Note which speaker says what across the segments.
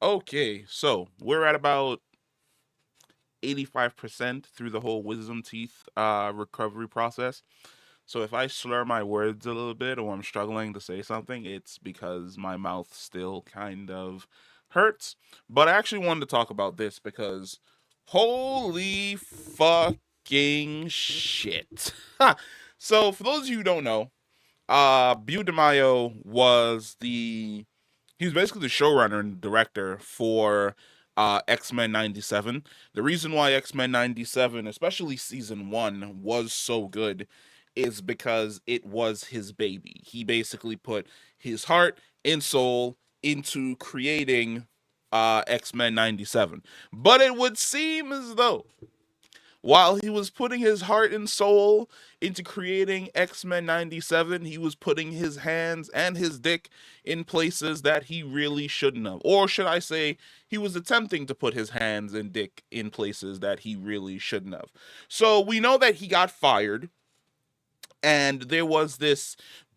Speaker 1: Okay, so we're at about 85% through the whole wisdom teeth recovery process. So if I slur my words a little bit or I'm struggling to say something, it's because my mouth still kind of hurts. But I actually wanted to talk about this because holy fucking shit. So for those of you who don't know, Beau Demayo he was basically the showrunner and director for X-Men 97. The reason why X-Men 97, especially season 1, was so good is because it was his baby. He basically put his heart and soul into creating X-Men 97. But it would seem as though while he was putting his heart and soul into creating X Men 97, he was putting his hands and his dick in places that he really shouldn't have. Or should I say, he was attempting to put his hands and dick in places that he really shouldn't have. So we know that he got fired, and there was this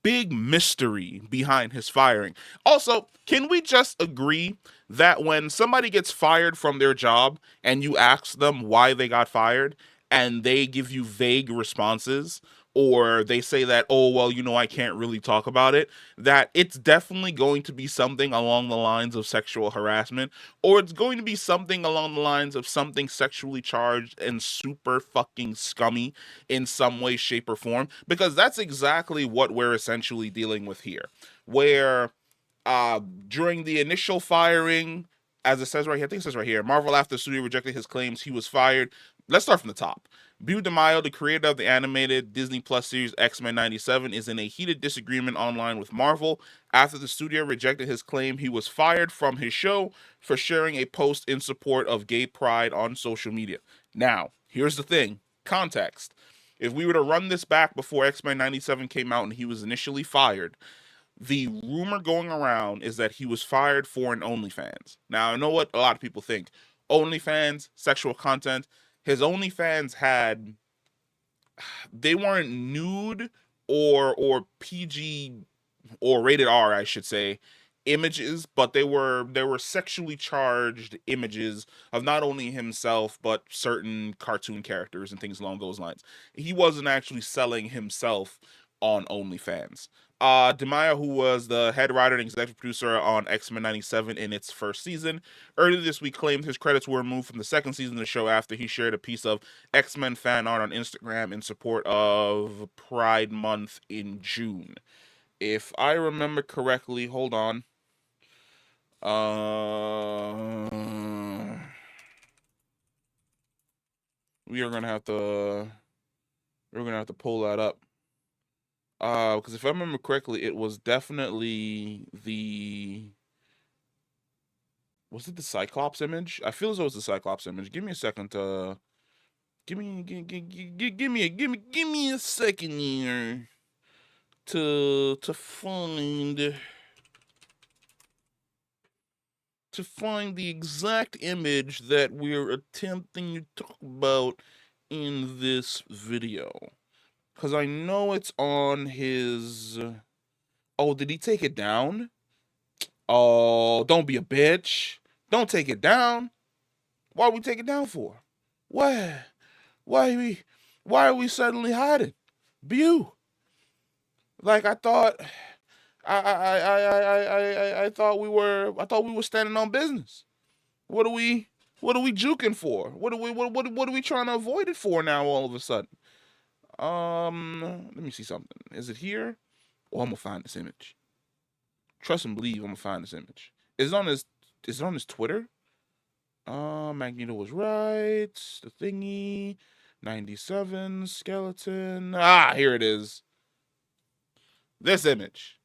Speaker 1: big mystery behind his firing. Also, can we just agree that when somebody gets fired from their job and you ask them why they got fired and they give you vague responses, or they say that, oh, well, I can't really talk about it, that it's definitely going to be something along the lines of sexual harassment, or it's going to be something along the lines of something sexually charged and super fucking scummy in some way, shape, or form, because that's exactly what we're essentially dealing with here. Where during the initial firing, as it says right here, I think it says right here, Marvel, after the studio rejected his claims, he was fired. Let's start from the top. Beau Demayo, the creator of the animated Disney Plus series X-Men 97, is in a heated disagreement online with Marvel after the studio rejected his claim he was fired from his show for sharing a post in support of gay pride on social media. Now, here's the thing. Context. If we were to run this back before X-Men 97 came out and he was initially fired, the rumor going around is that he was fired for an OnlyFans. Now, I know what a lot of people think. OnlyFans, sexual content. His OnlyFans they weren't nude or PG or rated R, I should say, images, but they were sexually charged images of not only himself but certain cartoon characters and things along those lines. He wasn't actually selling himself on OnlyFans. Demaya, who was the head writer and executive producer on X-Men 97 in its first season, earlier this week claimed his credits were removed from the second season of the show after he shared a piece of X-Men fan art on Instagram in support of Pride Month in June. If I remember correctly, hold on. Uh, we are gonna have to pull that up. Because if I remember correctly, it was definitely the was it the Cyclops image? I feel as though it was the Cyclops image. Give me a second to give me a second here to find the exact image that we're attempting to talk about in this video. Because I know it's on his. Oh, did he take it down? Oh, don't be a bitch. Don't take it down. Why we take it down for? Why? Why are we? Why are we suddenly hiding? Bew. Like I thought. I thought we were. I thought we were standing on business. What are we? What are we juking for? What are we trying to avoid it for now? All of a sudden. Let me see something. Is it here? Oh, I'm gonna find this image. Trust and believe, I'm gonna find this image. Is it on his? Is it on his Twitter? Magneto was right. The thingy. 97 skeleton. Ah, here it is. This image.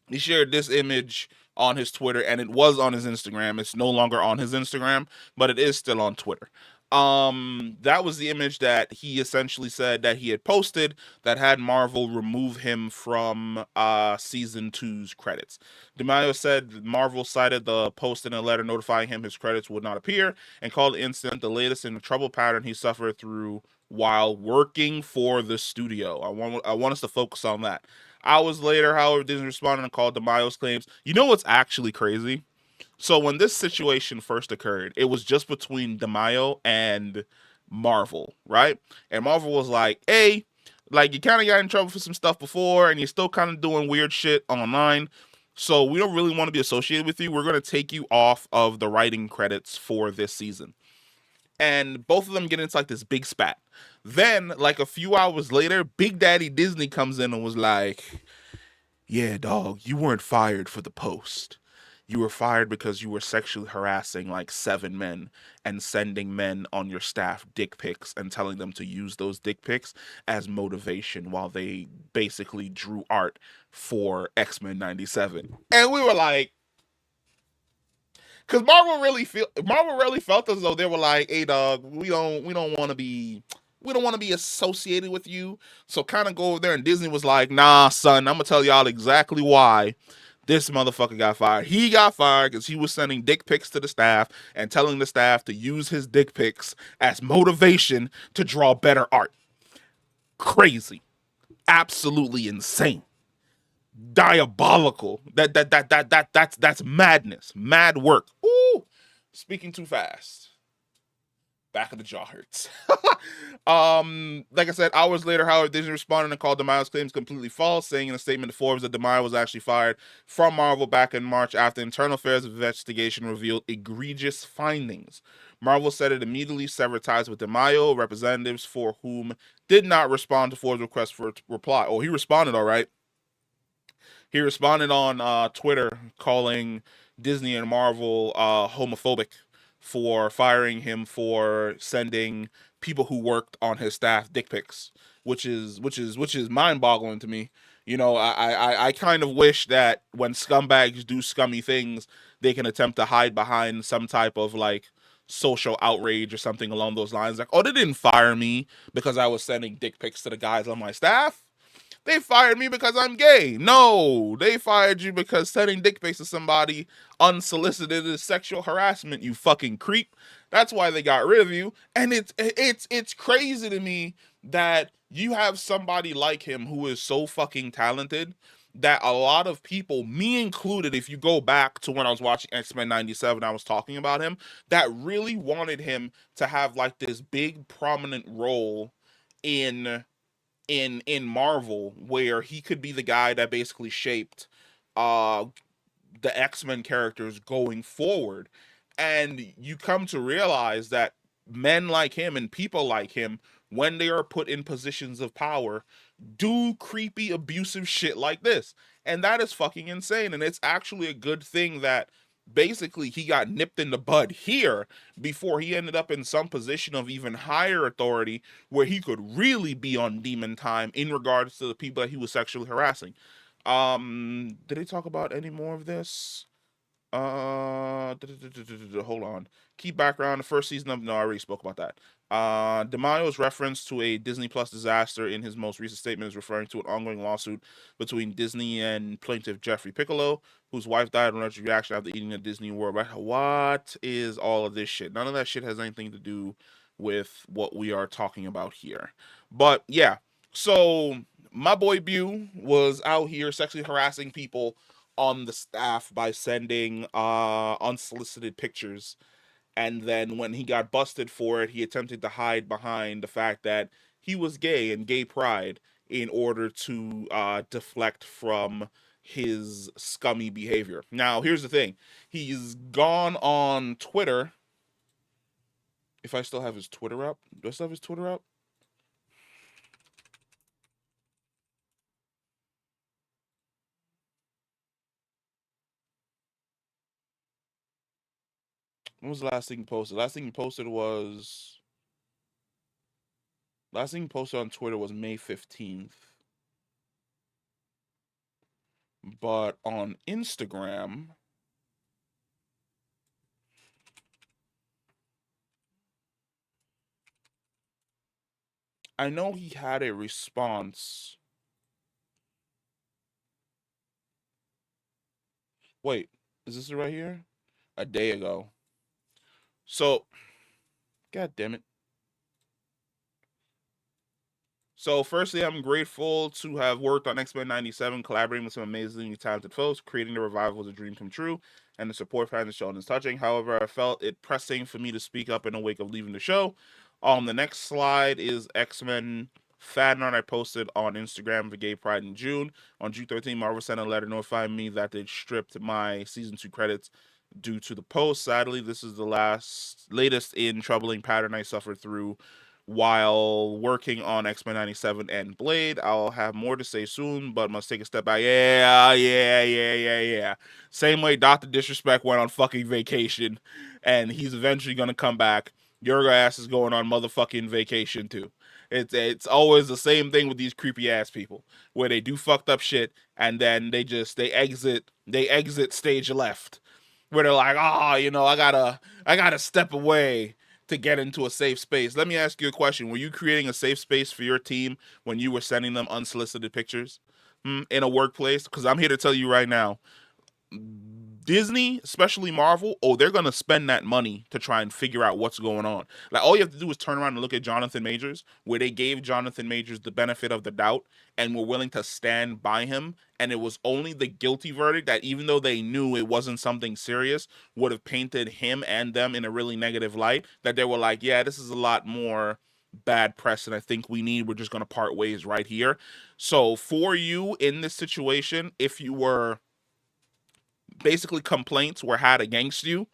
Speaker 1: He shared this image on his Twitter, and it was on his Instagram. It's no longer on his Instagram, but it is still on Twitter. That was the image that he essentially said that he had posted that had Marvel remove him from season two's credits. DeMaio said Marvel cited the post in a letter notifying him his credits would not appear and called the incident the latest in the trouble pattern he suffered through while working for the studio. I want us to focus on that. Hours later, however, Disney responded and called DeMaio's claims. You know what's actually crazy? So when this situation first occurred, it was just between Demayo and Marvel, right? And Marvel was like, "Hey, like you kind of got in trouble for some stuff before, and you're still kind of doing weird shit online. So we don't really want to be associated with you. We're gonna take you off of the writing credits for this season." And both of them get into like this big spat. Then, like a few hours later, Big Daddy Disney comes in and was like, "Yeah, dog, you weren't fired for the post. You were fired because you were sexually harassing like 7 men and sending men on your staff dick pics and telling them to use those dick pics as motivation while they basically drew art for X-Men 97." And we were like, because Marvel really felt as though they were like, "Hey, dog, we don't want to be." We don't want to be associated with you. So kind of go over there. And Disney was like, "Nah, son, I'm going to tell y'all exactly why this motherfucker got fired. He got fired because he was sending dick pics to the staff and telling the staff to use his dick pics as motivation to draw better art." Crazy. Absolutely insane. Diabolical. That's madness. Mad work. Ooh. Speaking too fast. Back of the jaw hurts. Like I said, hours later, Howard Disney responded and called Demayo's claims completely false, saying in a statement to Forbes that Demayo was actually fired from Marvel back in March after internal affairs investigation revealed egregious findings. Marvel said it immediately severed ties with Demayo, representatives for whom did not respond to Forbes' request for a reply. Oh, he responded all right. He responded on Twitter calling Disney and Marvel homophobic for firing him for sending people who worked on his staff dick pics, which is mind boggling to me. You know, I kind of wish that when scumbags do scummy things, they can attempt to hide behind some type of like social outrage or something along those lines. Like, oh, they didn't fire me because I was sending dick pics to the guys on my staff. They fired me because I'm gay. No, they fired you because sending dick pics to somebody unsolicited is sexual harassment, you fucking creep. That's why they got rid of you. And it's crazy to me that you have somebody like him who is so fucking talented that a lot of people, me included, if you go back to when I was watching X-Men 97, I was talking about him, that really wanted him to have like this big prominent role in in Marvel where he could be the guy that basically shaped uh the X-Men characters going forward. And you come to realize that men like him and people like him, when they are put in positions of power, do creepy, abusive shit like this. And that is fucking insane. And it's actually a good thing that basically he got nipped in the bud here before he ended up in some position of even higher authority where he could really be on demon time in regards to the people that he was sexually harassing. Did they talk about any more of this? Hold on. Key background: the first season of, no, I already spoke about that. DeMaio's reference to a Disney Plus disaster in his most recent statement is referring to an ongoing lawsuit between Disney and plaintiff Jeffrey Piccolo, whose wife died in allergic reaction after eating a Disney World. Right? What is all of this shit? None of that shit has anything to do with what we are talking about here. But yeah, so my boy Bew was out here sexually harassing people on the staff by sending unsolicited pictures, and then when he got busted for it, he attempted to hide behind the fact that he was gay and gay pride in order to deflect from his scummy behavior. Now here's the thing: he's gone on Twitter. If I still have his Twitter up, do I still have his Twitter up? When was the last thing he posted? Last thing he posted on Twitter was May 15th. But on Instagram, I know he had a response. Wait, is this it right here? A day ago. So, god damn it. So, firstly, I'm grateful to have worked on X Men 97, collaborating with some amazingly talented folks. Creating the revival was a dream come true. and the support fans have shown is touching. However, I felt it pressing for me to speak up in the wake of leaving the show. The next slide is X-Men fan art I posted on Instagram for Gay Pride in June. On June 13th, Marvel sent a letter notifying me that they stripped my season 2 credits due to the post. Sadly, this is the latest in troubling pattern I suffered through while working on X-Men 97 and Blade. I'll have more to say soon, but must take a step back. Yeah. Same way Dr. Disrespect went on fucking vacation, and he's eventually gonna come back. Your ass is going on motherfucking vacation too. It's always the same thing with these creepy ass people, where they do fucked up shit and then they exit stage left, where they're like, I gotta step away to get into a safe space. Let me ask you a question: were you creating a safe space for your team when you were sending them unsolicited pictures in a workplace? Because I'm here to tell you right now, Disney, especially Marvel, they're gonna spend that money to try and figure out what's going on. Like, all you have to do is turn around and look at Jonathan Majors, where they gave Jonathan Majors the benefit of the doubt and were willing to stand by him. And it was only the guilty verdict that, even though they knew it wasn't something serious, would have painted him and them in a really negative light. That they were like, yeah, this is a lot more bad press than I think we need. We're just gonna part ways right here. So for you in this situation, if you were basically complaints were had against you,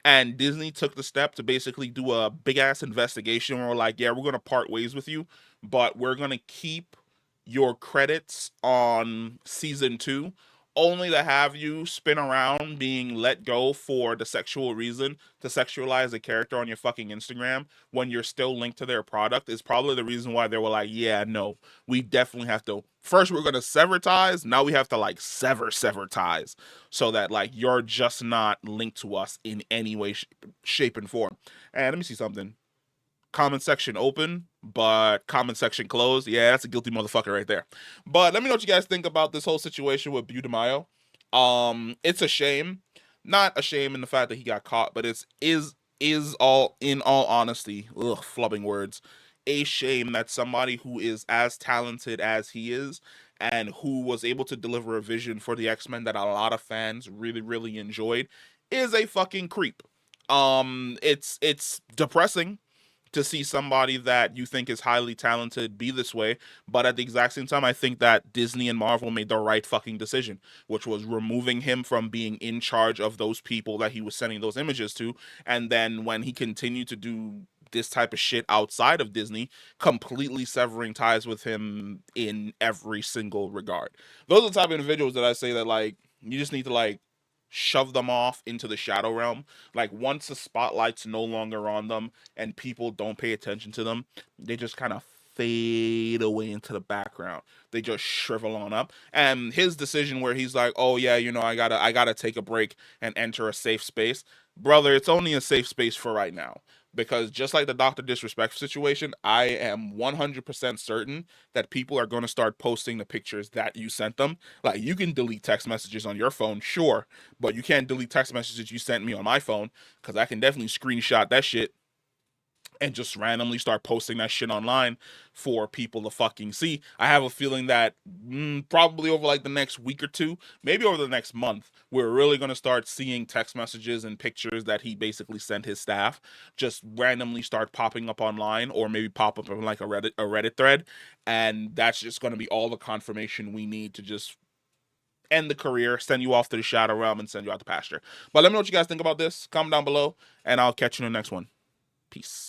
Speaker 1: and Disney took the step to basically do a big ass investigation where we're like, yeah, we're gonna part ways with you, but we're gonna keep your credits on season 2, only to have you spin around being let go for the sexual reason to sexualize a character on your fucking Instagram when you're still linked to their product, is probably the reason why they were like, yeah, no, we definitely have to. First, we're gonna sever ties. Now we have to like sever ties, so that like you're just not linked to us in any way, shape, and form. And let me see something. Comment section open, but comment section closed. Yeah, that's a guilty motherfucker right there. But let me know what you guys think about this whole situation with Beau Demayo. It's a shame. Not a shame in the fact that he got caught, but is all in all honesty, flubbing words, a shame that somebody who is as talented as he is and who was able to deliver a vision for the X-Men that a lot of fans really, really enjoyed is a fucking creep. It's depressing to see somebody that you think is highly talented be this way. But at the exact same time, I think that Disney and Marvel made the right fucking decision, which was removing him from being in charge of those people that he was sending those images to. And then when he continued to do this type of shit outside of Disney, completely severing ties with him in every single regard. Those are the type of individuals that I say that, like, you just need to, like, shove them off into the shadow realm. Like, once the spotlight's no longer on them and people don't pay attention to them, they just kind of fade away into the background. They just shrivel on up. And his decision where he's like, oh yeah, I gotta take a break and enter a safe space. Brother, it's only a safe space for right now. Because just like the Dr. Disrespect situation, I am 100% certain that people are going to start posting the pictures that you sent them. Like, you can delete text messages on your phone, sure, but you can't delete text messages you sent me on my phone, because I can definitely screenshot that shit and just randomly start posting that shit online for people to fucking see. I have a feeling that probably over like the next week or two, maybe over the next month, we're really going to start seeing text messages and pictures that he basically sent his staff just randomly start popping up online, or maybe pop up in like a Reddit thread, and that's just going to be all the confirmation we need to just end the career, send you off to the shadow realm, and send you out to pasture. But let me know what you guys think about this. Comment down below, and I'll catch you in the next one. Peace.